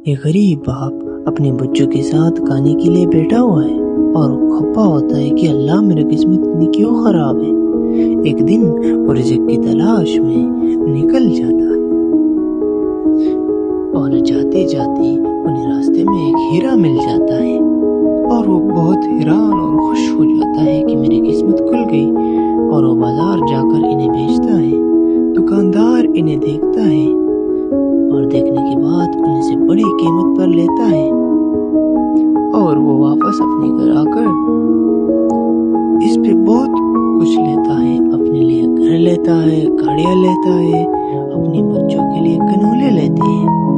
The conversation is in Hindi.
एक गरीब बाप अपने बच्चों के साथ खाने के लिए बैठा हुआ है और खप्पा होता है कि अल्लाह मेरी किस्मत इतनी क्यों खराब है। एक दिन वो रिज़्क की तलाश में निकल जाता है और जाते जाते उन्हें रास्ते में एक हीरा मिल जाता है और वो बहुत हैरान और खुश हो जाता है कि मेरी किस्मत खुल गई। और वो बाजार जाकर इन्हें बेचता है। दुकानदार इन्हें देखता है और देखने के बाद उन्हें से बड़ी कीमत पर लेता है और वो वापस अपने घर आकर इस पे बहुत कुछ लेता है। अपने लिए घर लेता है, गाड़ियाँ लेता है, अपने बच्चों के लिए खिलौने लेते हैं।